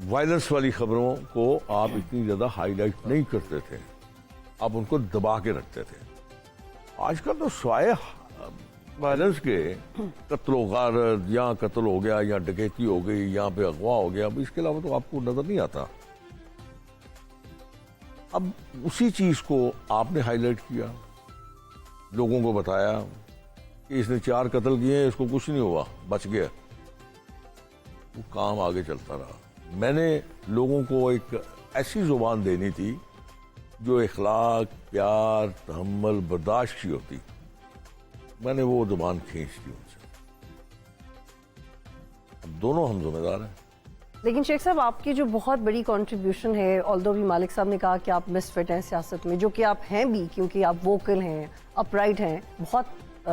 Violence والی خبروں کو آپ اتنی زیادہ ہائی لائٹ نہیں کرتے تھے, آپ ان کو دبا کے رکھتے تھے. آج کل تو سوائے وائلنس کے قتل و غارت, یہاں قتل ہو گیا, یہاں ڈکیتی ہو گئی, یہاں پہ اغوا ہو گیا, اب اس کے علاوہ تو آپ کو نظر نہیں آتا. اب اسی چیز کو آپ نے ہائی لائٹ کیا, لوگوں کو بتایا کہ اس نے 4 قتل کیے ہیں, اس کو کچھ نہیں ہوا, بچ گیا. وہ کام آگے چلتا رہا. میں نے لوگوں کو ایک ایسی زبان دینی تھی جو اخلاق, پیار, تحمل, برداشت کی ہوتی. میں نے وہ زبان کھینچ دی ان سے. اب دونوں ہم ذمہ دار ہیں. لیکن شیخ صاحب آپ کی جو بہت بڑی کنٹریبیوشن ہے, آلدو بھی مالک صاحب نے کہا کہ آپ مس فٹ ہیں سیاست میں, جو کہ آپ ہیں بھی, کیونکہ آپ ووکل ہیں, اپ رائٹ ہیں, بہت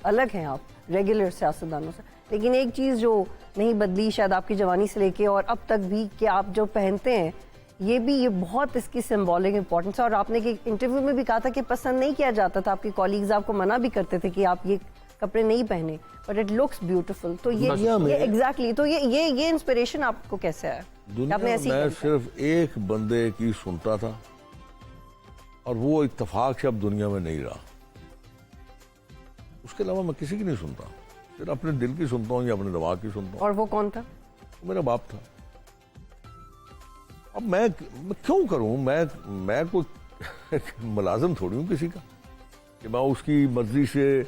الگ ہیں آپ ریگولر سیاستدانوں سے. لیکن ایک چیز جو نہیں بدلی شاید آپ کی جوانی سے لے کے اور اب تک بھی, کہ آپ جو پہنتے ہیں یہ بہت اس کی سمبولک امپورٹنس ہے. اور آپ نے ایک انٹرویو میں بھی کہا تھا کہ پسند نہیں کیا جاتا تھا, آپ کے کولیگز آپ کو منع بھی کرتے تھے کہ آپ یہ کپڑے نہیں پہنے, بٹ اٹ لکس بیوٹیفل. تو یہ ایگزیکٹلی, تو یہ انسپریشن آپ کو کیسے آیا؟ دنیا میں صرف ایک بندے کی سنتا تھا, اور وہ اتفاق سے اب دنیا میں نہیں رہا. اس کے علاوہ میں کسی کی نہیں سنتا, صرف اپنے دل کی سنتا ہوں یا اپنے دماغ کی سنتا ہوں. اور وہ کون تھا؟ میرا باپ تھا. اب میں کیوں کروں, میں کوئی ملازم تھوڑی ہوں کسی کا کہ میں اس کی مرضی سے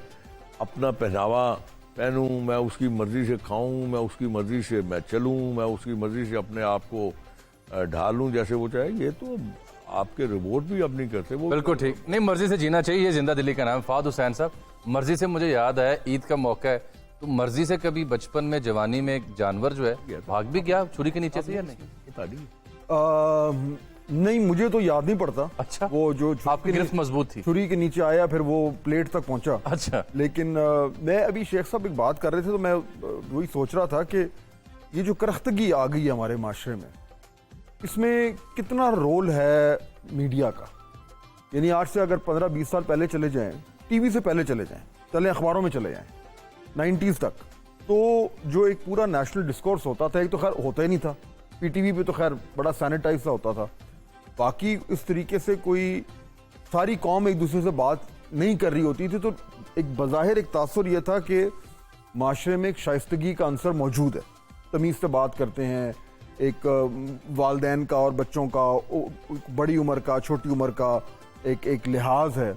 اپنا پہناوا پہنوں, میں اس کی مرضی سے کھاؤں, میں اس کی مرضی سے میں چلوں, میں اس کی مرضی سے اپنے آپ کو ڈھالوں جیسے وہ چاہے. یہ تو آپ کے رپورٹ بھی اب نہیں کرتے. وہ بالکل ٹھیک نہیں, مرضی سے جینا چاہیے, یہ زندہ دلی کا نام. فہد حسین صاحب, مرضی سے مجھے یاد آیا, عید کا موقع ہے, تو مرضی سے کبھی بچپن میں, جوانی میں ایک جانور جو ہے بھاگ بھی گیا چھری کے نیچے سے یا نہیں؟ نہیں, مجھے تو یاد نہیں پڑتا. اچھا, وہ جو آپ کی گرفت مضبوط تھی, چھری کے نیچے آیا, پھر وہ پلیٹ تک پہنچا. اچھا, لیکن میں ابھی شیخ صاحب ایک بات کر رہے تھے تو میں وہی سوچ رہا تھا کہ یہ جو کرختگی آ گئی ہے ہمارے معاشرے میں, اس میں کتنا رول ہے میڈیا کا. یعنی آج سے اگر 15-20 سال پہلے چلے جائیں, ٹی وی سے پہلے چلے جائیں, چلیں اخباروں میں چلے جائیں 90s تک, تو جو ایک پورا نیشنل ڈسکورس ہوتا تھا, ایک تو خیر ہوتا ہی نہیں تھا, پی ٹی وی پہ تو خیر بڑا سینیٹائز سا ہوتا تھا, باقی اس طریقے سے کوئی ساری قوم ایک دوسرے سے بات نہیں کر رہی ہوتی تھی. تو ایک بظاہر ایک تاثر یہ تھا کہ معاشرے میں ایک شائستگی کا عنصر موجود ہے, تمیز سے بات کرتے ہیں, ایک والدین کا اور بچوں کا, بڑی عمر کا, چھوٹی عمر کا ایک لحاظ ہے.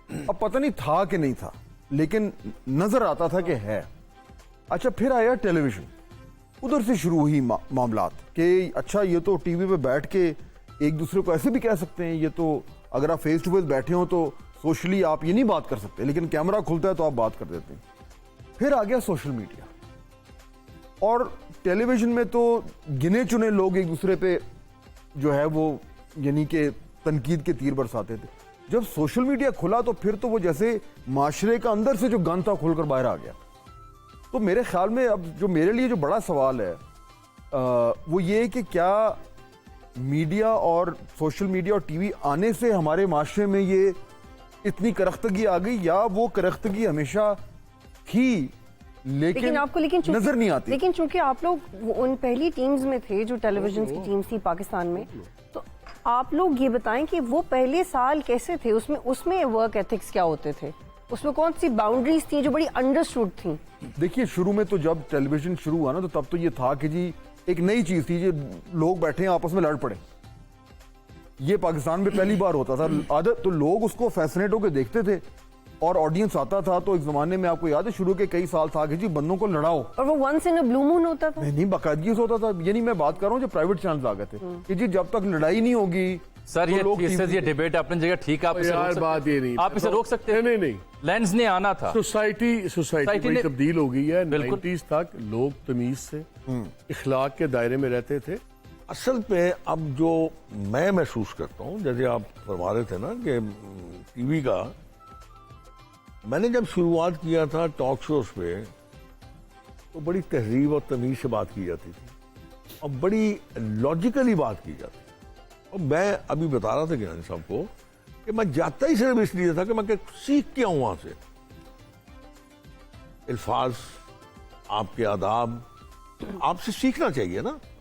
اب پتہ نہیں تھا کہ نہیں تھا, لیکن نظر آتا تھا کہ ہے. اچھا, پھر آیا ٹیلی ویژن, ادھر سے شروع ہوئی معاملات کہ اچھا یہ تو ٹی وی پہ بیٹھ کے ایک دوسرے کو ایسے بھی کہہ سکتے ہیں, یہ تو اگر آپ فیس ٹو فیس بیٹھے ہوں تو سوشلی آپ یہ نہیں بات کر سکتے, لیکن کیمرہ کھلتا ہے تو آپ بات کر دیتے ہیں. پھر آ گیا سوشل میڈیا, اور ٹیلی ویژن میں تو گنے چنے لوگ ایک دوسرے پہ جو ہے وہ یعنی کہ تنقید کے تیر برساتے تھے. جب سوشل میڈیا کھلا تو پھر تو وہ جیسے معاشرے کا اندر سے جو گن تھا کھل کر باہر آ گیا. تو میرے خیال میں اب جو میرے لیے جو بڑا سوال ہے وہ یہ ہے کہ کیا میڈیا اور سوشل میڈیا اور ٹی وی آنے سے ہمارے معاشرے میں یہ اتنی کرختگی آ گئی, یا وہ کرختگی ہمیشہ تھی لیکن آپ کو نظر نہیں آتی. لیکن چونکہ آپ لوگ ان پہلی ٹیمز میں تھے جو ٹیلی ویژن کی ٹیمز تھی پاکستان میں, تو آپ لوگ یہ بتائیں کہ وہ پہلے سال کیسے تھے, اس میں ورک ایتھکس کیا ہوتے تھے, اس میں کون سی باؤنڈریز تھیں جو بڑی انڈرسٹوڈ تھیں؟ دیکھیے, شروع میں تو جب ٹیلی ویژن شروع ہوا نا تو تب تو یہ تھا کہ جی ایک نئی چیز تھی, جو لوگ بیٹھے ہیں آپس میں لڑ پڑے. یہ پاکستان میں پہلی بار ہوتا تھا. عادت تو لوگ اس کو فیسنیٹ ہو کے دیکھتے تھے, اور آڈینس آتا تھا. تو ایک زمانے میں آپ کو یاد ہے شروع کے کئی سال تھا کہ جی بندوں کو لڑاؤ, اور وہ ونس ان اے بلو مون ہوتا تھا. نہیں, باقاعدگی سے ہوتا تھا. یعنی میں بات کر رہا ہوں جو پرائیویٹ چینلز آ گئے تھے کہ جی جب تک لڑائی نہیں ہوگی. سر یہ ڈیبیٹ اپنی جگہ ٹھیک, آپ بات یہ نہیں, آپ اسے روک سکتے ہیں. نہیں, لینز نے آنا تھا. سوسائٹی میں تبدیل ہو گئی ہے. 90s تک لوگ تمیز سے اخلاق کے دائرے میں رہتے تھے. اصل پہ اب جو میں محسوس کرتا ہوں, جیسے آپ فرما رہے تھے نا کہ ٹی وی کا, میں نے جب شروعات کیا تھا ٹاک شوز پہ تو بڑی تہذیب اور تمیز سے بات کی جاتی تھی, اور بڑی لاجیکلی بات کی جاتی. اور میں ابھی بتا رہا تھا کہ صاحب کو کہ میں جاتا ہی صرف اس لیے تھا کہ میں سیکھ کے آؤں وہاں سے. الفاظ, آپ کے آداب, آپ سے سیکھنا چاہیے نا.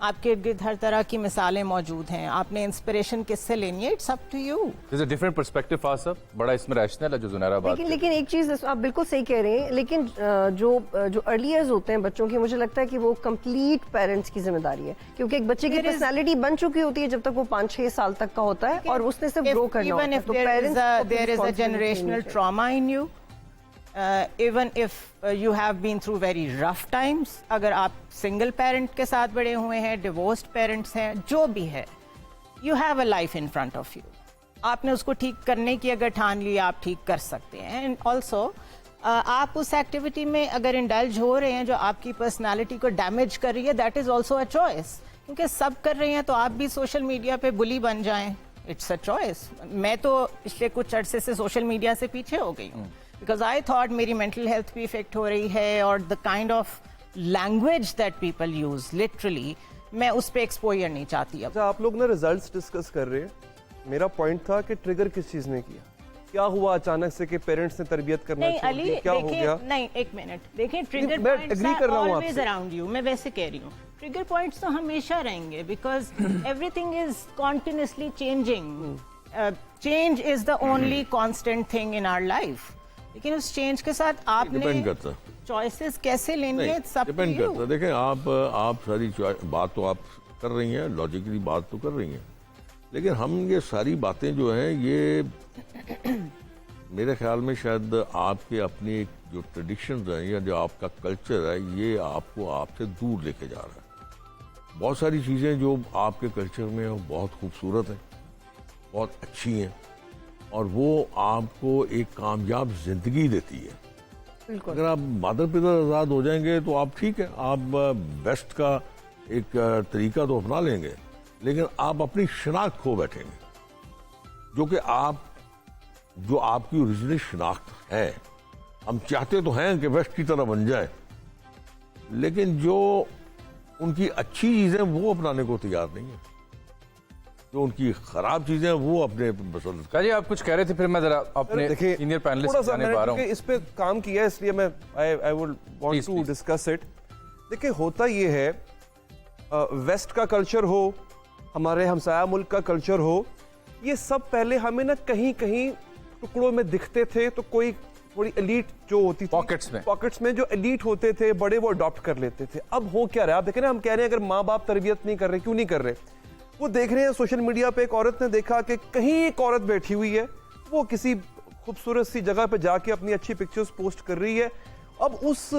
آپ کے ارد ہر طرح کی مثالیں موجود ہیں, آپ نے انسپریشن کس سے لینی ہے, it's up to you. There's a different perspective فاز صاحب, بڑا اس میں ریشنل ہے جو زنیرہ بات لیکن ایک چیز آپ بالکل صحیح کہہ رہے ہیں, لیکن جو ارلی ایئرز ہوتے ہیں بچوں کے, مجھے لگتا ہے کہ وہ کمپلیٹ پیرنٹس کی ذمہ داری ہے, کیونکہ ایک بچے کی پرسنالٹی بن چکی ہوتی ہے جب تک وہ 5-6 سال تک کا ہوتا ہے, اور اس نے صرف گرو کرنا ہوتا ہے. تو there is a generational trauma in you, even if you have been through very rough times, اگر آپ سنگل پیرنٹ کے ساتھ بڑے ہوئے ہیں, ڈیورسڈ پیرنٹس ہیں, جو بھی ہے, you have a life in front of you. آپ نے اس کو ٹھیک کرنے کی اگر ٹھان لی, آپ ٹھیک کر سکتے ہیں. اینڈ آلسو آپ اس ایکٹیویٹی میں اگر انڈلج ہو رہے ہیں جو آپ کی پرسنالٹی کو ڈیمیج کر رہی ہے, that is also a choice. کیونکہ سب کر رہے ہیں تو آپ بھی سوشل میڈیا پہ بلی بن جائیں, اٹس اے چوائس. میں تو پچھلے کچھ عرصے سے سوشل میڈیا سے پیچھے ہو گئی ہوں, بیکاز آئی تھاٹ میری مینٹل ہیلتھ بھی افیکٹ ہو رہی ہے, اور the kind of language that people use literally, میں اس پہ ایکسپوئر نہیں چاہتی. اب آپ لوگ نا ریزلٹس ڈسکس کر رہے ہیں, میرا پوائنٹ تھا کہ ٹریگر کس چیز نے کیا, کیا ہوا اچانک سے کہ پیرنٹس نے تربیت کرنا چھوڑ دی, کیا ہو گیا؟ نہیں, ایک منٹ دیکھیں, trigger points are always around you. میں ویسے کہہ رہی ہوں ٹریگر پوائنٹس تو ہمیشہ رہیں گے, because everything is continuously changing. Change is the only constant thing in our life. لیکن اس چینج کے ساتھ آپ نے چوائسیز کیسے لینی ہے, سب ڈیپینڈ کرتا ہے. دیکھیں آپ ساری بات تو آپ کر رہی ہیں, لاجیکلی بات تو کر رہی ہیں, لیکن ہم یہ ساری باتیں جو ہیں یہ میرے خیال میں شاید آپ کے اپنی ایک جو ٹریڈیشنز ہیں یا جو آپ کا کلچر ہے, یہ آپ کو آپ سے دور لے کے جا رہا ہے. بہت ساری چیزیں جو آپ کے کلچر میں بہت خوبصورت ہیں, بہت اچھی ہیں, اور وہ آپ کو ایک کامیاب زندگی دیتی ہے. اگر آپ مادر پدر آزاد ہو جائیں گے تو آپ ٹھیک ہے, آپ بیسٹ کا ایک طریقہ تو اپنا لیں گے, لیکن آپ اپنی شناخت کھو بیٹھیں گے, جو آپ کی اوریجنل شناخت ہے. ہم چاہتے تو ہیں کہ ویسٹ کی طرح بن جائے, لیکن جو ان کی اچھی چیزیں وہ اپنانے کو تیار نہیں ہیں, جو ان کی خراب چیزیں وہ اپنے پسند. جی آپ کچھ کہہ رہے تھے, پھر میں ذرا اپنے سینئر پینلسٹ جانے پا رہا ہوں. اس پہ کام کیا اس لیے میں I would want to discuss it. دیکھیں ہوتا یہ ہے, ویسٹ کا کلچر ہو, ہمارے ہمسایہ ملک کا کلچر ہو, یہ سب پہلے ہمیں نا کہیں کہیں ٹکڑوں میں دکھتے تھے, تو کوئی تھوڑی ایلیٹ جو ہوتی تھی پاکٹس میں جو ایلیٹ ہوتے تھے بڑے, وہ اڈاپٹ کر لیتے تھے. اب ہو کیا رہا ہے, آپ دیکھیں نا, ہم کہہ رہے ہیں اگر ماں باپ تربیت نہیں کر رہے, کیوں نہیں کر رہے؟ وہ دیکھ رہے ہیں سوشل میڈیا پہ, ایک عورت نے دیکھا کہ کہیں ایک عورت بیٹھی ہوئی ہے, وہ کسی خوبصورت سی جگہ پہ جا کے اپنی اچھی پکچرز پوسٹ کر رہی ہے. اب اس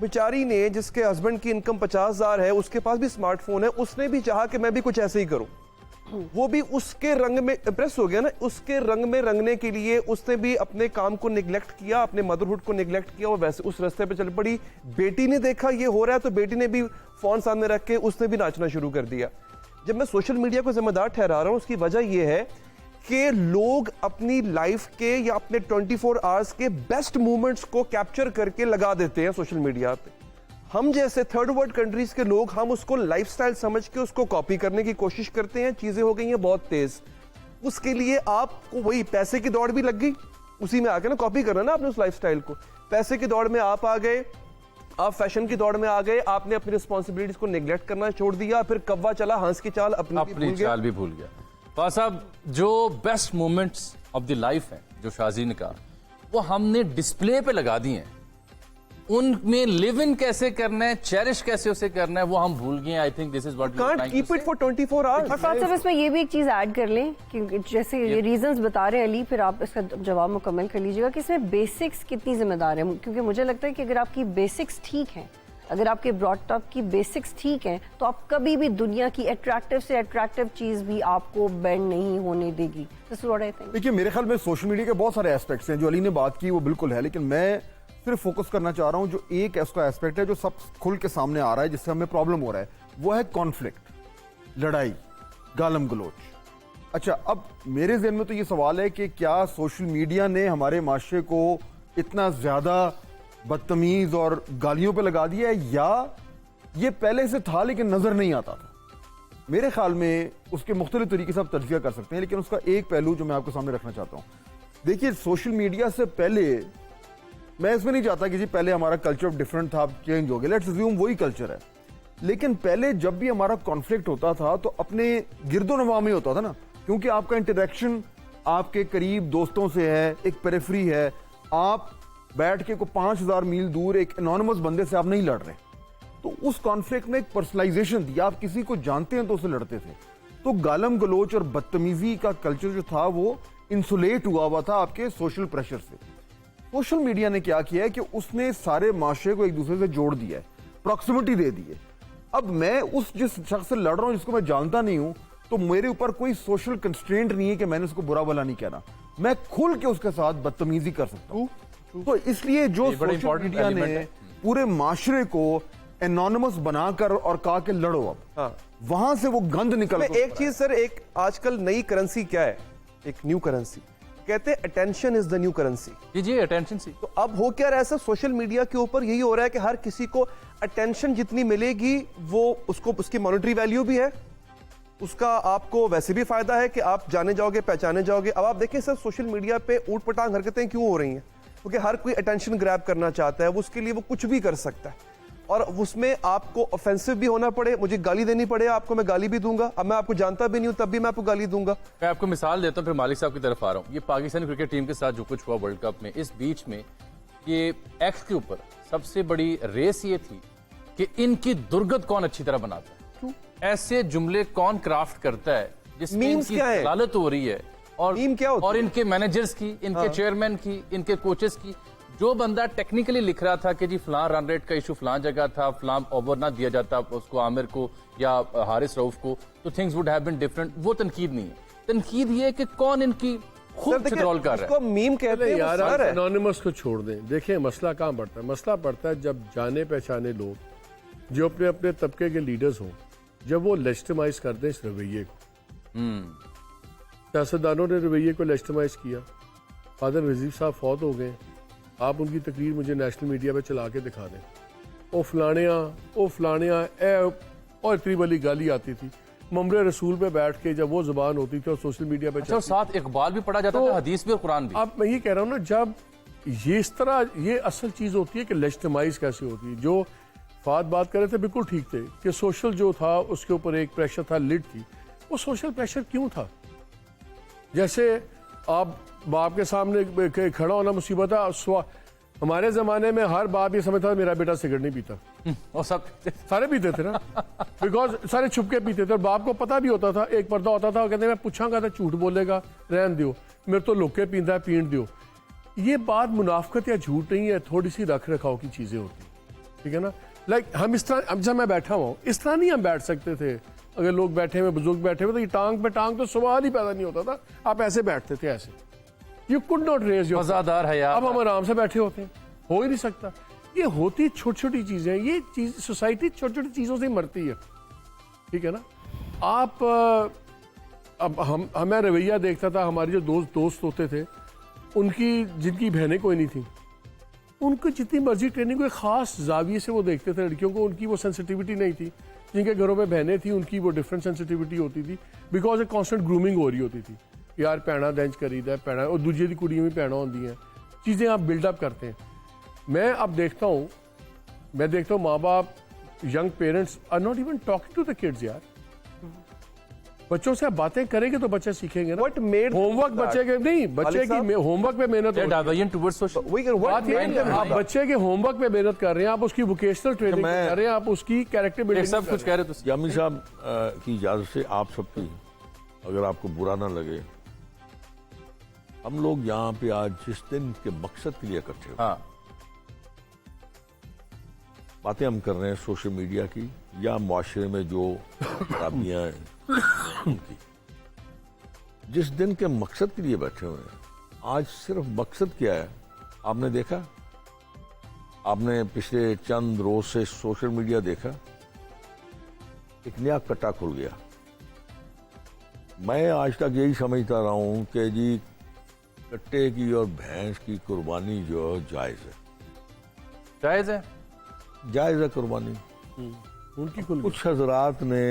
بیچاری نے, جس کے ہسبینڈ کی انکم 50,000 ہے, اس کے پاس بھی اسمارٹ فون ہے, اس نے بھی چاہا کہ میں بھی کچھ ایسے ہی کروں. وہ بھی اس کے رنگ میں امپریس ہو گیا نا, اس کے رنگ میں رنگنے کے لیے اس نے بھی اپنے کام کو نیگلیکٹ کیا, اپنے مدرہڈ کو نیگلیکٹ کیا, اور ویسے اس راستے پہ چل پڑی. بیٹی نے دیکھا یہ ہو رہا ہے, تو بیٹی نے بھی فون سامنے رکھ کے اس نے بھی ناچنا شروع کر دیا. جب میں سوشل میڈیا کو ذمہ دار ٹھہرا رہا ہوں, اس کی وجہ یہ ہے کہ لوگ اپنی لائف کے یا اپنے 24 آورز کے بیسٹ مومنٹس کو کیپچر کر کے لگا دیتے ہیں سوشل میڈیا پہ. ہم جیسے تھرڈ ورلڈ کنٹریز کے لوگ, ہم اس کو لائف سٹائل سمجھ کے اس کو کاپی کرنے کی کوشش کرتے ہیں. چیزیں ہو گئی ہیں بہت تیز, اس کے لیے آپ کو وہی پیسے کی دوڑ بھی لگ گئی, اسی میں آ کے نا کاپی کرنا نا آپ نے اس لائف سٹائل کو. پیسے کی دوڑ میں آپ آ گئے, آپ فیشن کی دوڑ میں آ گئے, آپ نے اپنی رسپانسبلٹیز کو نیگلیکٹ کرنا چھوڑ دیا, پھر کوا چلا ہنس کی چال اپنی چال بھی بھول گیا. فاز صاحب, جو best moments of the life ہیں جو شازی نے کہا, وہ ہم نے ڈسپلے پہ لگا دی ہیں. ان میں لیو ان کیسے کرنا ہے, چیرش کیسے اسے کرنا ہے, وہ ہم بھول گئے. I think this is what we can't keep it for 24 hours. اور ساتھ اس میں یہ بھی ایک چیز ایڈ کر لیں, کیونکہ جیسے یہ ریزنز بتا رہے ہیں علی, پھر آپ اس کا جواب مکمل کر لیجیے گا کہ اس میں بیسکس کتنی ذمہ دار ہیں. کیونکہ مجھے لگتا ہے کہ اگر آپ کی بیسکس ٹھیک ہیں, اگر آپ کے براڈ اپ کی بیسکس ٹھیک ہیں, تو آپ کبھی بھی دنیا کی اٹریکٹیو سے اٹریکٹیو چیز بھی آپ کو بینڈ نہیں ہونے دے گی. دیکھیے میرے خیال میں سوشل میڈیا کے بہت سارے ایسپیکٹس ہیں, جو علی نے بات کی وہ بالکل ہے, لیکن میں صرف فوکس کرنا چاہ رہا ہوں جو ایک اس کا ایسپیکٹ ہے جو سب کھل کے سامنے آ رہا ہے, جس سے ہمیں پرابلم ہو رہا ہے, وہ ہے کانفلکٹ, لڑائی, گالم گلوچ. اچھا, اب میرے ذہن میں تو یہ سوال ہے کہ کیا سوشل میڈیا نے ہمارے معاشرے کو اتنا زیادہ بدتمیز اور گالیوں پہ لگا دیا ہے, یا یہ پہلے سے تھا لیکن نظر نہیں آتا تھا؟ میرے خیال میں اس کے مختلف طریقے سے آپ تجزیہ کر سکتے ہیں, لیکن اس کا ایک پہلو جو میں آپ کے سامنے رکھنا چاہتا ہوں. دیکھیے سوشل میڈیا سے پہلے, میں اس میں نہیں چاہتا کہ جی پہلے ہمارا کلچر ڈفرنٹ تھا, اب چینج ہو گیا, لیٹس اسیوم وہی کلچر ہے, لیکن پہلے جب بھی ہمارا کانفلکٹ ہوتا تھا تو اپنے گرد و نواح میں ہوتا تھا نا, کیونکہ آپ کا انٹریکشن آپ کے قریب دوستوں سے ہے, ایک پیریفری ہے, آپ بیٹھ کے کو 5000 میل دور ایک انانیمس بندے سے آپ نہیں لڑ رہے. تو اس کانفلکٹ میں ایک پرسنلائزیشن تھی, آپ کسی کو جانتے ہیں تو اسے لڑتے تھے. تو گالم گلوچ اور بدتمیزی کا کلچر جو تھا وہ انسولیٹ ہوا تھا آپ کے سوشل پریشر سے. سوشل میڈیا نے کیا کیا ہے کہ اس نے سارے معاشرے کو ایک دوسرے سے جوڑ دیا ہے, پراکسیمٹی دے دی ہے. اب میں اس جس شخص سے لڑ رہا ہوں جس کو میں جانتا نہیں ہوں, تو میرے اوپر کوئی سوشل کنسٹرینٹ نہیں ہے کہ میں نے اس کو برا بھلا نہیں کہنا, میں کھل کے اس کے ساتھ بدتمیزی کر سکتا ہوں. تو اس لیے جو سوشل میڈیا نے پورے معاشرے کو انانیمس بنا کر اور کہا کہ لڑو, اب وہاں سے وہ گند نکل. ایک چیز سر, ایک آج کل نئی کرنسی کیا ہے, ایک نیو کرنسی کہتے ہیں attention is the new currency. جی اٹینشن سی. تو اب ہو کیا رہا ہے سر, سوشل میڈیا کے اوپر یہی ہو رہا ہے کہ ہر کسی کو اٹینشن جتنی ملے گی وہ اس کو اس کی مانیٹری ویلیو بھی ہے, اس کا آپ کو ویسے بھی فائدہ ہے کہ آپ جانے جاؤ گے, پہچانے جاؤ گے. اب آپ دیکھیں سر سوشل میڈیا پہ اوٹ پٹانگ حرکتیں کیوں ہو رہی ہیں, کیونکہ ہر کوئی اٹینشن گریب کرنا چاہتا ہے, وہ اس کے لیے وہ کچھ بھی کر سکتا ہے, اور اس میں آپ کو آفینسو بھی ہونا پڑے, مجھے گالی دینی پڑے آپ کو, میں گالی بھی دوں گا. اب میں آپ کو جانتا بھی نہیں ہوں تب بھی میں آپ کو گالی دوں گا. میں آپ کو مثال دیتا ہوں, پھر مالک صاحب کی طرف آ رہا ہوں. یہ پاکستانی کرکٹ ٹیم کے ساتھ جو کچھ ہوا ورلڈ کپ میں, اس بیچ میں یہ ایکس کے اوپر سب سے بڑی ریس یہ تھی کہ ان کی درگت کون اچھی طرح بناتا ہے, ایسے جملے کون کرافٹ کرتا ہے جس میں ان کی دلالت ہو رہی ہے, اور ان کے مینیجرز کی, ان کے چیئرمین کی, ان کے کوچز کی. جو بندہ ٹیکنیکلی لکھ رہا تھا کہ جی فلاں رن ریٹ کا ایشو فلاں جگہ تھا, فلاں اوور نہ دیا جاتا اس کو, عامر کو یا حارث رؤف کو, تو things would have been different. وہ تنقید نہیں ہے. تنقید یہ ہے کہ کون ان کی خوب کنٹرول کر رہا ہے. اس کو میم کہتے ہیں یار, سر. انانیمس کو چھوڑ دیں. دیکھیں مسئلہ کہاں پڑتا ہے, مسئلہ پڑتا ہے جب جانے پہچانے لوگ جو اپنے اپنے طبقے کے لیڈرز ہوں, جب وہ لیجٹمائز کر دیں اس رویے کو. سیاستدانوں نے رویے کو لیجٹمائز کیا. فادر نذیر صاحب فوت ہو گئے, آپ ان کی تقریر مجھے نیشنل میڈیا پہ چلا کے دکھا دیں, او فلانیاں اے, اور اتنی بڑی گالی آتی تھی. ممبر رسول پہ بیٹھ کے جب وہ زبان ہوتی تھی اور سوشل میڈیا پہ اچھا, ساتھ اقبال بھی پڑھا جاتا تھا, حدیث بھی اور قرآن بھی. اب میں یہ کہہ رہا ہوں نا, جب یہ اس طرح, یہ اصل چیز ہوتی ہے کہ لیجٹمائز کیسے ہوتی ہے. جو فات بات کر رہے تھے بالکل ٹھیک تھے کہ سوشل جو تھا اس کے اوپر ایک پریشر تھا, لڈ تھی. وہ سوشل پریشر کیوں تھا؟ جیسے آپ باپ کے سامنے کھڑا ہونا مصیبت ہے. ہمارے زمانے میں ہر باپ یہ سمجھتا تھا میرا بیٹا سگریٹ نہیں پیتا, اور سب سارے پیتے تھے نا, بیکاز سارے چھپ کے پیتے تھے, اور باپ کو پتا بھی ہوتا تھا, ایک پردہ ہوتا تھا, وہ کہتے ہیں میں پوچھاں گا تو جھوٹ بولے گا, رہن دیو, میرے تو لوکے پیندا ہے, پین دیو. یہ بات منافقت یا جھوٹ نہیں ہے, تھوڑی سی رکھ رکھاؤ کی چیزیں ہوتی, ٹھیک ہے نا. لائک ہم اس طرح, اب جب میں بیٹھا ہوں اس طرح نہیں ہم بیٹھ سکتے تھے. اگر لوگ بیٹھے ہوئے, بزرگ بیٹھے ہوئے, تو یہ ٹانگ پہ ٹانگ تو سوال ہی پیدا نہیں ہوتا تھا. آپ ایسے بیٹھتے تھے, ایسے you could not raise your. مزادار ہے یار. اب ہم آرام سے بیٹھے ہوتے ہیں, ہو ہی نہیں سکتا. یہ ہوتی چھوٹی چھوٹی چیزیں, یہ چیز سوسائٹی چھوٹی چھوٹی چیزوں سے مرتی ہے, ٹھیک ہے نا. آپ اب ہمیں رویہ دیکھتا تھا, ہمارے جو دوست ہوتے تھے ان کی, جن کی بہنیں کوئی نہیں تھیں, ان کو جتنی مرضی ٹریننگ کو ایک خاص زاویے سے وہ دیکھتے تھے. لڑکیوں کو ان کی وہ سینسٹیوٹی نہیں تھی, جن کے گھروں میں بہنیں تھیں ان کی وہ ڈفرینٹ سینسٹیوٹی ہوتی تھی, بیکاز ایک کانسٹنٹ گرومنگ ہو رہی ہوتی تھی. یار پینا دینچ کریدا ہے, پینا, اور دوسری دی کڑیاں بھی پینا ہوتی ہیں, چیزیں آپ بلڈ اپ کرتے ہیں. میں اب دیکھتا ہوں ماں باپ, young parents are not even talking to the kids. یار بچوں سے آپ باتیں کریں گے تو بچے سیکھیں گے نا. ہوم ورک بچے کے نہیں, بچے کی ہوم ورک پہ محنت, آپ بچے کے ہوم ورک پہ محنت کر رہے ہیں, آپ اس کی ووکیشنل ٹریننگ کر رہے ہیں, آپ اس کی کیریکٹر بلڈنگ. سب کچھ کہہ رہے تھے. یامی صاحب کی اجازت سے آپ سب کی, اگر آپ کو برا نہ لگے, ہم لوگ یہاں پہ آج جس دن کے مقصد کے لیے اکٹھے ہوئے, ہاں, باتیں ہم کر رہے ہیں سوشل میڈیا کی یا معاشرے میں جو خرابیاں ہیں ان کی, جس دن کے مقصد کے لیے بیٹھے ہوئے ہیں, آج صرف مقصد کیا ہے؟ آپ نے دیکھا, آپ نے پچھلے چند روز سے سوشل میڈیا دیکھا, ایک نیا کٹا کھل گیا. میں آج تک یہی سمجھتا رہا ہوں کہ جی کٹے کی اور بھینس کی قربانی جو جائز ہے, جائز ہے, جائز ہے قربانی. ان کی کچھ حضرات نے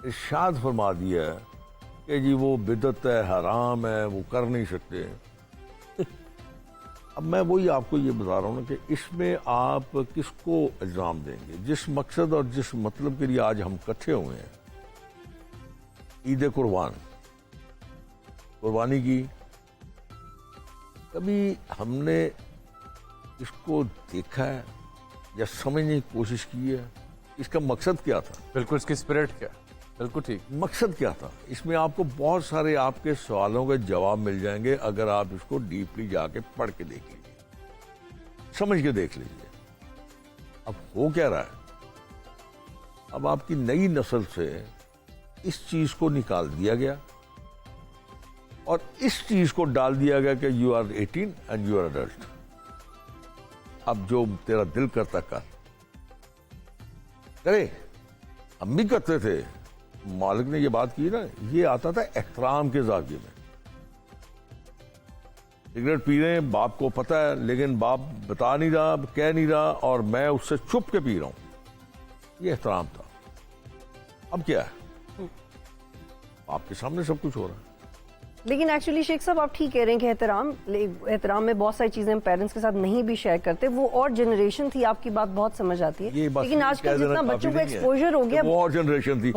ارشاد فرما دیا ہے کہ جی وہ بدعت ہے, حرام ہے, وہ کر نہیں سکتے. اب میں وہی آپ کو یہ بتا رہا ہوں نا کہ اس میں آپ کس کو الزام دیں گے؟ جس مقصد اور جس مطلب کے لیے آج ہم اکٹھے ہوئے ہیں، عید قربانی کی، کبھی ہم نے اس کو دیکھا ہے یا سمجھنے کی کوشش کی ہے اس کا مقصد کیا تھا؟ بالکل اس کی اسپرٹ کیا، بالکل ٹھیک. مقصد کیا تھا؟ اس میں آپ کو بہت سارے آپ کے سوالوں کے جواب مل جائیں گے اگر آپ اس کو ڈیپلی جا کے پڑھ کے دیکھ لیجیے، سمجھ کے دیکھ لیجیے. اب ہو کیا رہا ہے؟ اب آپ کی نئی نسل سے اس چیز کو نکال دیا گیا اور اس چیز کو ڈال دیا گیا کہ you are 18 and you are adult. اب جو تیرا دل کرتا کر کرے. ہم بھی کرتے تھے. مالک نے یہ بات کی نا، یہ آتا تھا احترام کے زاویے میں. سگریٹ پی رہے ہیں، باپ کو پتہ ہے لیکن باپ بتا نہیں رہا، کہہ نہیں رہا، اور میں اس سے چھپ کے پی رہا ہوں. یہ احترام تھا. اب کیا ہے؟ آپ کے سامنے سب کچھ ہو رہا ہے. لیکن ایکچولی شیخ صاحب آپ ٹھیک کہہ رہے ہیں کہ احترام میں بہت ساری چیزیں ہم پیرنٹس کے ساتھ نہیں بھی شیئر کرتے. وہ اور جنریشن تھی، آپ کی بات بہت سمجھ آتی ہے. لیکن آج کل جتنا بچوں کو ایکسپوجر ہو گیا، وہ اور جنریشن تھی.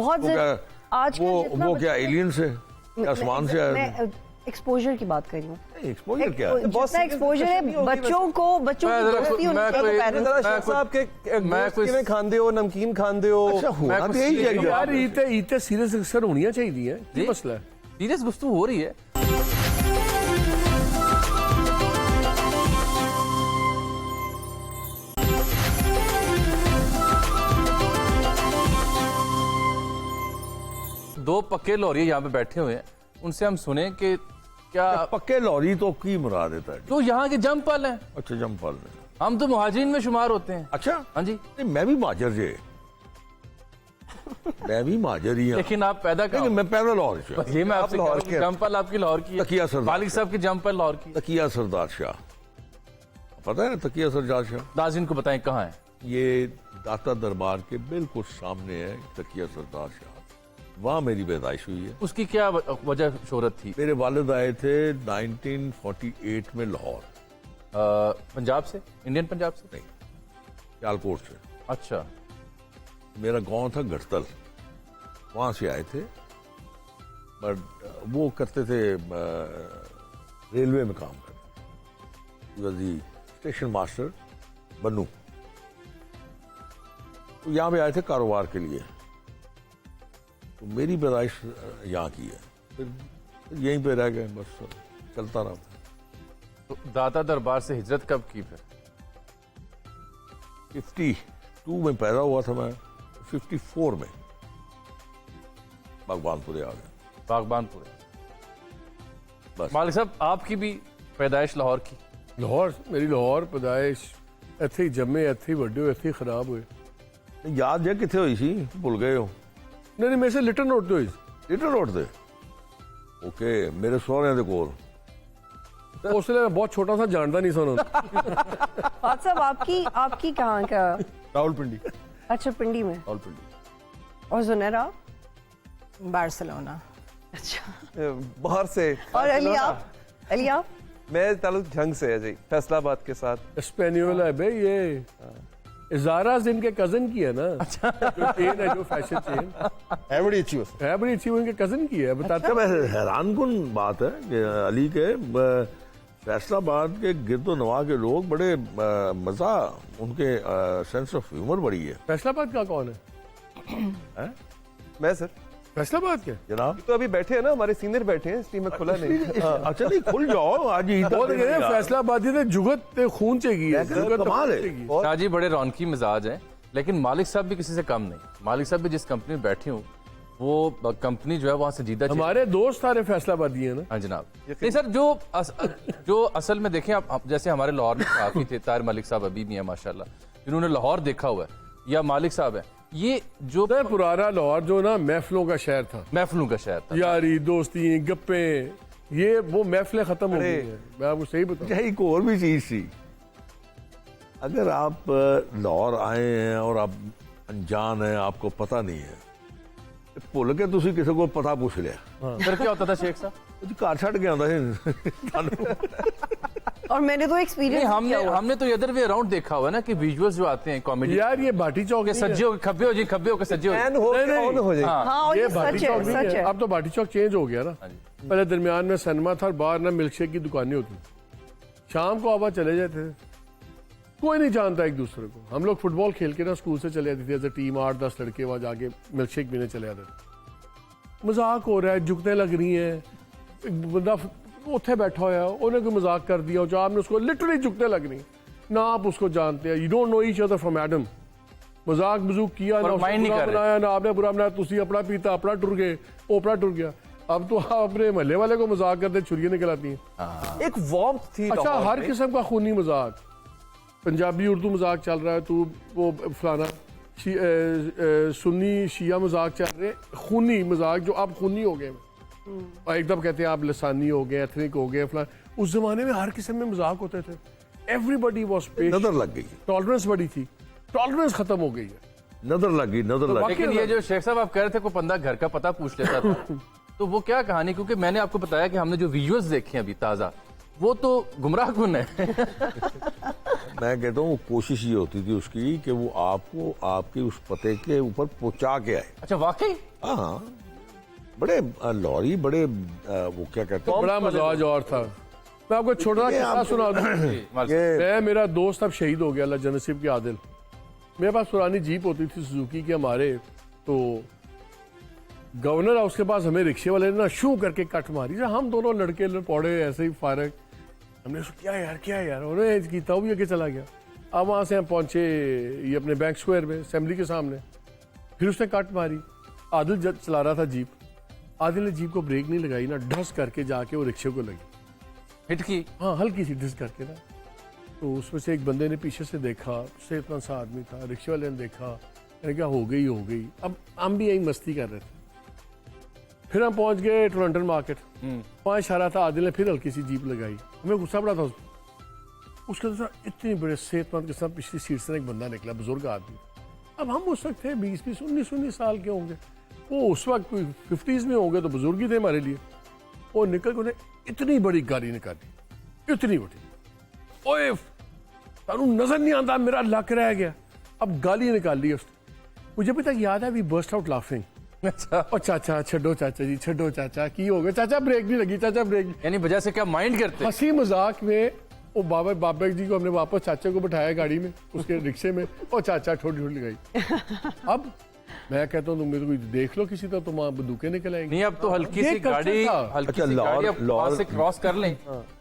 آج وہ کیا ایلین سے، آسمان سے آیا؟ ایکسپوجر کی بات کر رہی ہوں. ایکسپوجر کیا ہے؟ جتنا ایکسپوجر ہے بچوں کی دوستی میں کھاندے ہو، نمکین کھاندے ہو. ہونا تو یہی چاہیے. یار ایتے سیریس اکثر ہونی چاہیے. یہ مسئلہ ہے. سیریس گفتگو ہو رہی ہے. دو پکے لوریے یہاں پہ بیٹھے ہوئے ہیں، ان سے ہم سنیں کہ کیا پکے لوری تو کی مراد دیتا ہے؟ جو یہاں کے جم پل ہیں. اچھا جم پل. ہم تو مہاجرین میں شمار ہوتے ہیں. اچھا ہاں جی. نہیں میں بھی مہاجر جے، میں بھی مہاجر ہی ہوں. لیکن آپ پیدا کہاں؟ میں پیدا لاہور سے. یہ میں آپ سے کہہ رہا ہوں، جم پل آپ کی لاہور کی ہے. تقیہ سردار مالک صاحب کی جم پل لاہور کی. تقیہ سردار شاہ پتہ ہے نا؟ تقیہ سردار شاہ ناظرین کو بتائیں کہاں ہے. یہ داتا دربار کے بالکل سامنے ہے تقیہ سردار شاہ. وہاں میری پیدائش ہوئی ہے. اس کی کیا وجہ شہرت تھی؟ میرے والد آئے تھے 1948 میں لاہور. پنجاب سے؟ انڈین پنجاب سے؟ نہیں، سیالکوٹ سے. اچھا. میرا گاؤں تھا گھٹتل، وہاں سے آئے تھے. بٹ وہ کرتے تھے ریلوے میں کام کرتے تھے. اسٹیشن ماسٹر بنو. تو یہاں پہ آئے تھے کاروبار کے لیے. تو میری پیدائش یہاں کی ہے. پھر یہیں پہ رہ گئے، بس چلتا رہا. تو داتا دربار سے ہجرت کب کی پھر؟ 52 میں پیدا ہوا تھا میں. 54 میں باغبان پورے آ گئے. باغبان پورے. بس. مالک صاحب آپ کی بھی پیدائش لاہور کی؟ لاہور، میری لاہور پیدائش ایتھے ہی جمے، ایتھے ہی وڈے ہوئے، ایتھے ہی خراب ہوئے. یاد جائے کتنے ہوئی سی؟ بھول گئے ہو؟ نہیں میرے سے لٹن روڈ تو لٹل روڈ تھے. اوکے. میرے سوہرے دے کول. اس لیے میں بہت چھوٹا تھا، جانتا نہیں سن. فات صاحب آپ کی کہاں کا؟ راول پنڈی. اچھا پنڈی میں. راول پنڈی. اور زنیرا؟ بارسلونا. اچھا. باہر سے. اور علی آپ؟ میں تعلق جھنگ سے ہے جی، فیصل آباد کے ساتھ. اسپینیول ہے بھائی. یہ ازارا ان کے کزن کی ہے نا. جو چین ہے، جو فیشن چین ہے بڑی اچھی ہے، بڑی اچھی، وہ ان کے کزن کی ہے. بتاتے حیران کن بات ہے کہ علی کے فیصل آباد کے گرد و نواح کے لوگ بڑے مزہ، ان کے سینس آف ہیومر بڑی ہے. فیصل آباد کا کون ہے؟ میں سر فیصل آباد کے جناب تو ابھی بیٹھے ہیں نا، ہمارے سینئر بیٹھے ہیں، اس لیے میں کھلا نہیں. اچھا نہیں کھل جاؤ آج عید. فیصل آباد جگت خون چاہیے. کمال ہے. شاہ جی بڑے رونقی مزاج ہیں، لیکن مالک صاحب بھی کسی سے کم نہیں. مالک صاحب بھی جس کمپنی میں بیٹھے ہوں وہ کمپنی جو ہے وہاں سنجیدہ. ہمارے دوست سارے فیصل آبادی ہیں نا. ہاں جناب. نہیں سر، جو اصل میں دیکھیں آپ، جیسے ہمارے لاہور میں کافی تھے، طاہر ملک صاحب ابھی بھی ہیں ماشاءاللہ، جنہوں نے لاہور دیکھا ہوا ہے، یا مالک صاحب ہیں. یہ جو پرانا لاہور جو نا محفلوں کا شہر تھا، محفلوں کا شہر تھا، یاری دوستی گپیں، یہ وہ محفلیں ختم ہو گئی ہیں. میں آپ کو صحیح بتاؤں. ایک اور بھی چیز تھی. اگر آپ لاہور آئے ہیں اور آپ انجان ہیں، آپ کو پتہ نہیں ہے، بھول کے تسی کسی کو پتہ پوچھ لیا. پھر کیا ہوتا تھا شیخ صاحب؟ گھر چھڈ کے آندا سی. اور میں نے تو ایکسپیرینس ہم نے تو ادھر وے اراؤنڈ دیکھا ہوا نا کہ ویژولز جو آتے ہیں کامیڈی یار یہ بھاٹی چوک کے سجے ہو کے کھبے ہو جی کھبے ہو کے سجے ہو این ہو کے آن ہو جائے. ہاں اور یہ یہ بھاٹی سچ ہے چوک نہیں سچ ہے. ہے. اب تو بھاٹی چوک چینج ہو گیا نا. پہلے درمیان میں سنیما تھا اور باہر نا ملک شیک کی دکانیں ہوتی. شام کو آبا چلے جاتے تھے, کوئی نہیں جانتا ایک دوسرے کو. ہم لوگ فٹ بال کھیل کے نا اسکول سے چلے جاتے تھے ایز اے ٹیم, 8-10 لڑکے وہاں جا کے ملک شیک پینے چلے جاتے تھے. مذاق ہو رہا ہے, جھکنے لگ رہی ہیں, ایک بندہ اتنے بیٹھا ہوا ہے, انہیں کوئی مذاق کر دیا جو آپ نے اس کو لٹرلی جھکنے لگ رہی نہ آپ اس کو جانتے ہیں. You don't know each other from Adam. مذاق بزوق کیا نہ بنایا نہ آپ نے برا بنایا, تسی اپنا پیتا اپنا ٹر گئے اوپرا ٹر گیا. اب تو آپ اپنے محلے والے کو مذاق کرتے چھریاں نکل آتی ہیں. ایک وارمتھ تھی. اچھا ہر قسم کا خونی مذاق, پنجابی اردو مذاق چل رہا ہے, تو وہ فلانا سنی شیعہ مذاق چل رہے, خونی مذاق جو اب خونی ہو گئے. اور ایک دم کہتے ہیں آپ لسانی ہو گئے, ایتھنک ہو گئے فلان. اس زمانے میں ہر قسم میں مذاق ہوتے تھے. ایوری بڈی واز پیش. نظر لگ گئی, ٹالرنس بڑی تھی, ٹالرنس ختم ہو گئی ہے. نظر لگ گئی, نظر لگ گئی. لیکن یہ جو شیخ صاحب آپ کہہ رہے تھے کوئی بندہ گھر کا پتہ پوچھ لیتا تھا تو وہ کیا کہانی, کیونکہ میں نے آپ کو بتایا کہ ہم نے جو ویژولز دیکھے ہیں ابھی تازہ وہ تو گمراہ کن ہے. میں کہتا ہوں کوشش یہ ہوتی تھی اس کی کہ وہ آپ کو آپ کے اس پتے کے اوپر پہنچا کے آئے. اچھا واقعی ہاں, بڑے لوری, بڑے وہ کیا کہتے ہیں, بڑا مزاج اور تھا. میں آپ کو چھوٹا قصہ سنا دوں. میں میرا دوست اب شہید ہو گیا اللہ جنصیب کے عادل. میرے پاس پرانی جیپ ہوتی تھی سوزوکی کی ہمارے, تو گورنر ہاؤس کے پاس ہمیں رکشے والے نے شو کر کے کٹ ماری. ہم دونوں لڑکے پوڑے ایسے ہی فارغ, ہم نے کیا یار انہوں نے کیتا وہ بھی چلا گیا. اب وہاں سے ہم پہنچے یہ اپنے بینک اسکوائر میں اسمبلی کے سامنے. پھر اس نے کٹ ماری. عادل چلا رہا تھا جیپ, عادل نے جیپ کو بریک نہیں لگائی نا, ڈھس کر کے جا کے وہ رکشے کو لگی ہٹ کی. ہاں ہلکی سی ڈھس کر کے نا. تو اس میں سے ایک بندے نے پیچھے سے دیکھا, صحت مند سا آدمی تھا, رکشے والے نے دیکھا, میں نے کہا ہو گئی. اب ہم بھی یہی مستی کر رہے تھے. پھر ہم پہنچ گئے ٹورنٹن مارکیٹ. 5 اشارہ تھا, عادل نے پھر ہلکی سی جیپ لگائی. ہمیں غصہ پڑا تھا اس کے دوسرا اتنی بڑے صحت مند کے ساتھ پچھلی سیٹ سے ایک بندہ نکلا, بزرگ آدمی. اب ہم اس وقت تھے 20-19 سال کے ہوں گے, وہ اس وقت کوئی 50s میں ہوں گے, تو بزرگی تھے ہمارے لیے. وہ نکل کے انہیں اتنی بڑی گالی نکالی, اتنی بڑی. اوے تانوں نظر نہیں آتا میرا لک رہ گیا. اب گالی نکال لی اس نے. مجھے ابھی تک یاد ہے وی برسٹ آؤٹ لافنگ. اور چاچا چھڈو, چاچا جی چھڈو, چاچا کی ہو گیا, چاچا بریک نہیں لگی, چاچا بریک. یعنی وجہ سے کیا مائنڈ کرتے ہیں ہنسی مذاق میں وہ بابا جی کو ہم نے واپس چاچا کو بٹھایا گاڑی میں, اس کے رکشے میں, اور چاچا ٹھوڑ لگائی. اب میں کہتا ہوں تم میرے کو دیکھ لو کسی طرح, تم بندوقیں نکل آئیں گی. نہیں اب تو ہلکی سی گاڑی لاہور سے کراس کر لیں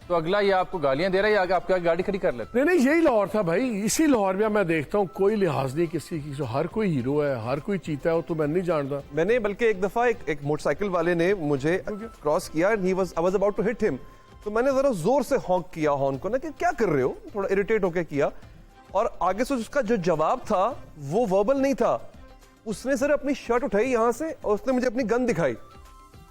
تو اگلا یہ آپ کو گالیاں دے رہا ہے یا آپ کی گاڑی کھڑی کر لیتے. نہیں یہی لاہور تھا بھائی. اسی لاہور میں میں دیکھتا ہوں کوئی لحاظ نہیں کسی کی, ہر کوئی ہیرو ہے, ہر کوئی چیتا ہے, وہ تو میں نہیں جانتا. میں نے بلکہ ایک دفعہ ایک موٹر سائیکل والے نے مجھے کراس کیا, I was about to hit him. تو میں نے ذرا زور سے ہانک کیا ہارن کو نا کہ کیا کر رہے ہو, تھوڑا اریٹیٹ ہو کے کیا. اور آگے سے اس کا جو جواب تھا وہ وربل نہیں تھا. اس نے سر اپنی شرٹ اٹھائی یہاں سے اور اس نے مجھے اپنی گن دکھائی.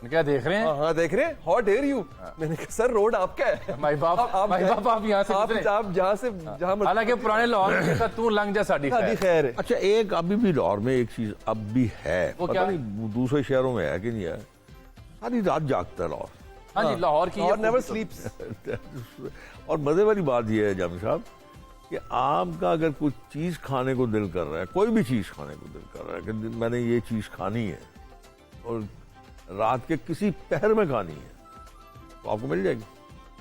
کیا دیکھ رہے ہیں؟ ہاں دیکھ رہے ہیں, ہاؤ ڈیئر یو. میں نے کہا سر روڈ آپ کا ہے, مائی باپ آپ یہاں سے آپ جہاں سے جہاں حالانکہ پرانے لاہور میں کہتا تو لنگ جا ساڈی خیر ہے. اچھا ایک ابھی بھی لاہور میں ایک چیز اب بھی ہے, وہ پتہ کیا نہیں دوسرے شہروں میں ہے کہ نہیں ہے, ساری رات جاگتا ہے لاہور. ہاں جی لاہور کی اور نیور سلیپس. اور مزے والی بات یہ ہے جامی صاحب کہ آپ کا اگر کوئی چیز کھانے کو دل کر رہا ہے, کوئی بھی چیز کھانے کو دل کر رہا ہے کہ میں نے یہ چیز کھانی ہے اور رات کے کسی پہر میں کھانی ہے, تو آپ کو مل جائے گی.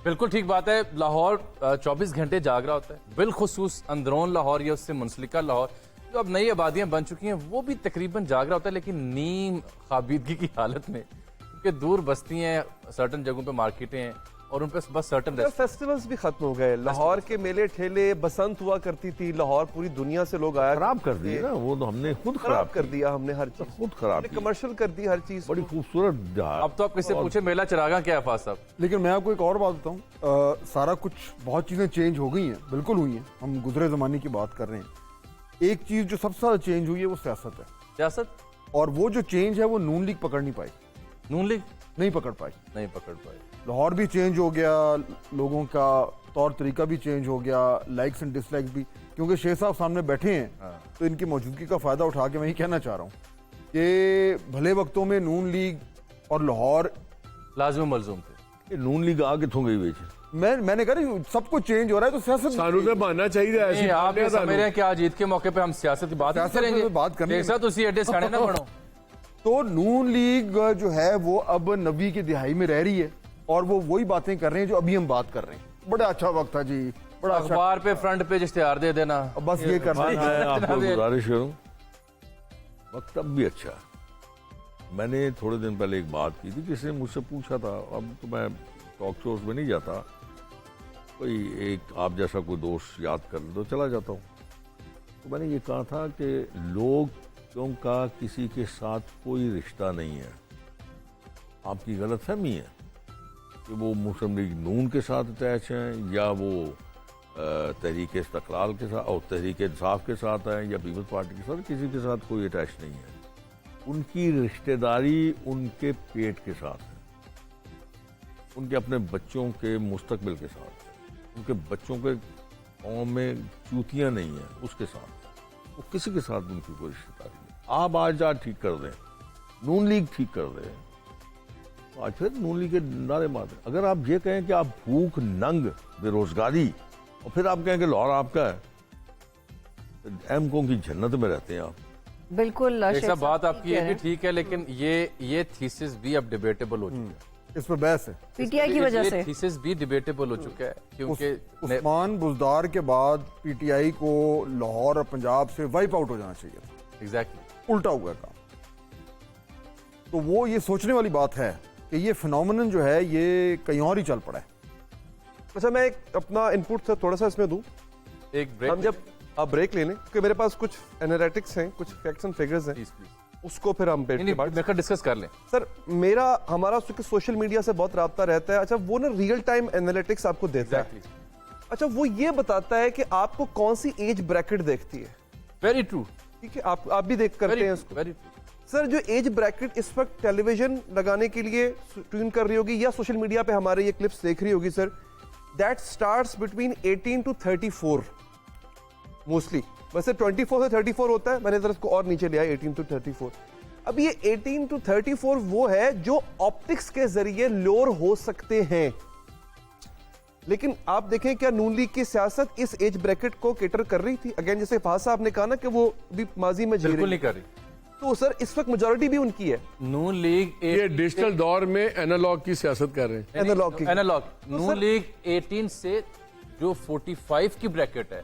بالکل ٹھیک بات ہے. لاہور 24 گھنٹے جاگ رہا ہوتا ہے, بالخصوص اندرون لاہور یا اس سے منسلکہ لاہور جو اب نئی آبادیاں بن چکی ہیں وہ بھی تقریباً جاگ رہا ہوتا ہے, لیکن نیم خوابیدگی کی حالت میں, کیونکہ دور بستی ہیں, سرٹن جگہوں پہ مارکیٹیں ہیں اور ان پہ بس سرٹن فیسٹیولز بھی ختم ہو گئے. لاہور کے میلے ٹھیلے, بسنت ہوا کرتی تھی لاہور, پوری دنیا سے لوگ آیا. خراب کر دیا نا وہ, تو ہم نے خود خراب کر دیا, ہم نے ہر چیز خود خراب کی, کمرشل کر دی ہر چیز. بڑی خوبصورت جہاں. اب تو آپ کس سے پوچھے میلہ چراغاں کیا ہے فاض صاحب. لیکن میں آپ کو ایک اور بات بتاؤں, سارا کچھ بہت چیزیں چینج ہو گئی ہیں, بالکل ہوئی ہیں. ہم گزرے زمانے کی بات کر رہے ہیں. ایک چیز جو سب سے زیادہ چینج ہوئی ہے وہ سیاست ہے. سیاست, اور وہ جو چینج ہے وہ نون لیگ پکڑ نہیں پائی, نون لیگ نہیں پکڑ پائی. نہیں پکڑ پائے. لاہور بھی چینج ہو گیا, لوگوں کا طور طریقہ بھی چینج ہو گیا, لائکس اینڈ ڈس لائکس بھی, کیونکہ شیخ صاحب سامنے بیٹھے ہیں تو ان کی موجودگی کا فائدہ اٹھا کے میں یہ کہنا چاہ رہا ہوں کہ بھلے وقتوں میں نون لیگ اور لاہور لازم ملزوم تھے. کہ نون لیگ آ کتوں گئی بیچ میں نے کہا سب کچھ چینج ہو رہا ہے تو سیاست سانو تے بہانا چاہیے ایسی نہیں آپ یہ باتیں سمجھ رہے ہیں کہ آج عید کے موقع پہ ہم سیاست کی بات نہیں سیاست کریں پہ گے بات کرنی ہے۔ ایک ساتھ اسی اڈے ساڑے نہ بڑھو تو نون لیگ جو ہے وہ اب 90 کی دہائی میں رہ رہی ہے اور وہ وہی باتیں کر رہے ہیں جو ابھی ہم بات کر رہے ہیں. بڑا اچھا وقت تھا جی, بڑا اچھا. اخبار پہ فرنٹ پیج اشتہار دے دینا, بس یہ کرنا میں آپ کو گزارش کروں, وقت اب بھی اچھا ہے. میں نے تھوڑے دن پہلے ایک بات کی تھی, کسی نے مجھ سے پوچھا تھا, اب تو میں ٹاک شوز میں نہیں جاتا, کوئی ایک آپ جیسا کوئی دوست یاد کر لے تو چلا جاتا ہوں. تو میں نے یہ کہا تھا کہ لوگوں کا کسی کے ساتھ کوئی رشتہ نہیں ہے. آپ کی غلط فہمی ہے کہ وہ مسلم لیگ نون کے ساتھ اٹیچ ہیں یا وہ تحریک استقلال کے ساتھ اور تحریک انصاف کے ساتھ ہیں یا پیپلز پارٹی کے ساتھ, کسی کے ساتھ کوئی اٹیچ نہیں ہے. ان کی رشتہ داری ان کے پیٹ کے ساتھ ہے, ان کے اپنے بچوں کے مستقبل کے ساتھ ہے, ان کے بچوں کے قوم میں چوتیاں نہیں ہیں اس کے ساتھ. وہ کسی کے ساتھ ان کی کوئی رشتہ داری نہیں. آپ آج ٹھیک کر دیں, نون لیگ ٹھیک کر دیں, آج پھر نون لیگ کے نعرے مارتے. اگر آپ یہ کہیں کہ آپ بھوک ننگ بے روزگاری اور پھر آپ کہیں کہ لاہور آپ کا ہے, ایم کو کی جنت میں رہتے ہیں آپ. بالکل ایک سب بات آپ کی یہ بھی ٹھیک ہے, لیکن یہ تھیسس بھی اب ڈیبیٹیبل ہو چکا ہے. اس پہ بحث ہے پی ٹی آئی کی وجہ سے. یہ تھیسس بھی ڈیبیٹیبل ہو چکا ہے کیونکہ عثمان بزدار کے بعد پی ٹی آئی کو لاہور اور پنجاب سے وائپ آؤٹ ہو جانا چاہیے تھا. ایگزیکٹلی الٹا ہوا کام. تو وہ یہ سوچنے والی بات ہے کہ یہ فنومنن جو ہے یہ کہیں اور ہی چل پڑا ہے. اچھا میں ایک اپنا انپٹ تھوڑا سا اس میں دوں. ایک بریک, ہم جب آپ بریک لے لیں کہ میرے پاس کچھ انالیٹکس ہیں, کچھ فیکٹس اینڈ فگرز ہیں, اس کو پھر ہم بیٹھ کے میں ڈسکس کر لیں. سر ہمارا سوشل میڈیا سے بہت رابطہ رہتا ہے. اچھا وہ نا ریئل ٹائم انالیٹکس آپ کو دیتا ہے. اچھا وہ یہ بتاتا ہے کہ آپ کو کون سی ایج بریکٹ دیکھتی ہے. Very true. ٹھیک ہے, آپ بھی دیکھ کرتے ہیں اس کو. سر جو ایج بریکٹ اس وقت ٹیلی ویژن لگانے کے لیے ٹیون کر رہی ہوگی یا سوشل میڈیا پہ ہمارے یہ کلپس دیکھ رہی ہوگی sir, that starts between 18 to 34 mostly. ویسے 24 سے 34 ہوتا ہے, میں نے ذرا اس کو اور نیچے لیا 18 to 34. اب یہ 18 to 34 وہ ہے جو آپٹکس کے ذریعے لور ہو سکتے ہیں. لیکن آپ دیکھیں کیا نون لیگ کی سیاست اس ایج بریکٹ کو کیٹر کر رہی تھی؟ اگین جیسے فہد صاحب نے کہا نا کہ وہ بھی ماضی میں بالکل نہیں کر رہی. تو سر اس وقت میجورٹی بھی ان کی ہے. نون لیگ یہ ڈیجیٹل دور میں اینالاگ کی سیاست کر رہے ہیں. اینالاگ نون لیگ 18 سے جو 45 کی بریکٹ ہے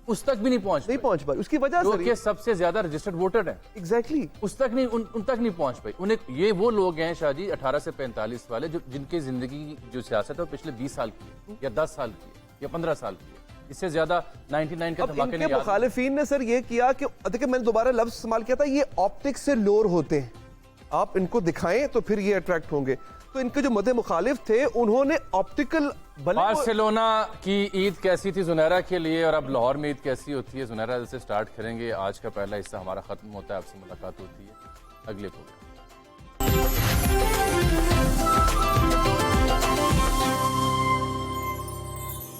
اس تک بھی نہیں پہنچ پائی. اس کی وجہ جو کہ سب سے زیادہ رجسٹرڈ ووٹر ہیں, ایگزیکٹلی اس تک نہیں, ان تک نہیں پہنچ پائی. انہیں یہ وہ لوگ ہیں شاہ جی 18 سے 45 والے جن کی زندگی جو سیاست ہے وہ پچھلے 20 سال کی ہے یا 10 سال کی ہے یا 15 سال کی ہے. اس سے زیادہ 99 کا دھماکہ نہیں. مخالفین نے سر یہ کیا کہ دیکھیں میں نے دوبارہ لفظ استعمال کیا تھا, یہ آپٹکس سے لور ہوتے ہیں, آپ ان کو دکھائیں تو پھر یہ اٹریکٹ ہوں گے. تو ان کے جو مد مخالف تھے انہوں نے آپٹیکل بارسلونا کی عید کیسی تھی زنیرہ کے لیے, اور اب لاہور میں عید کیسی ہوتی ہے, زنیرہ سے سٹارٹ کریں گے. آج کا پہلا حصہ ہمارا ختم ہوتا ہے, آپ سے ملاقات ہوتی ہے اگلے پروگرام.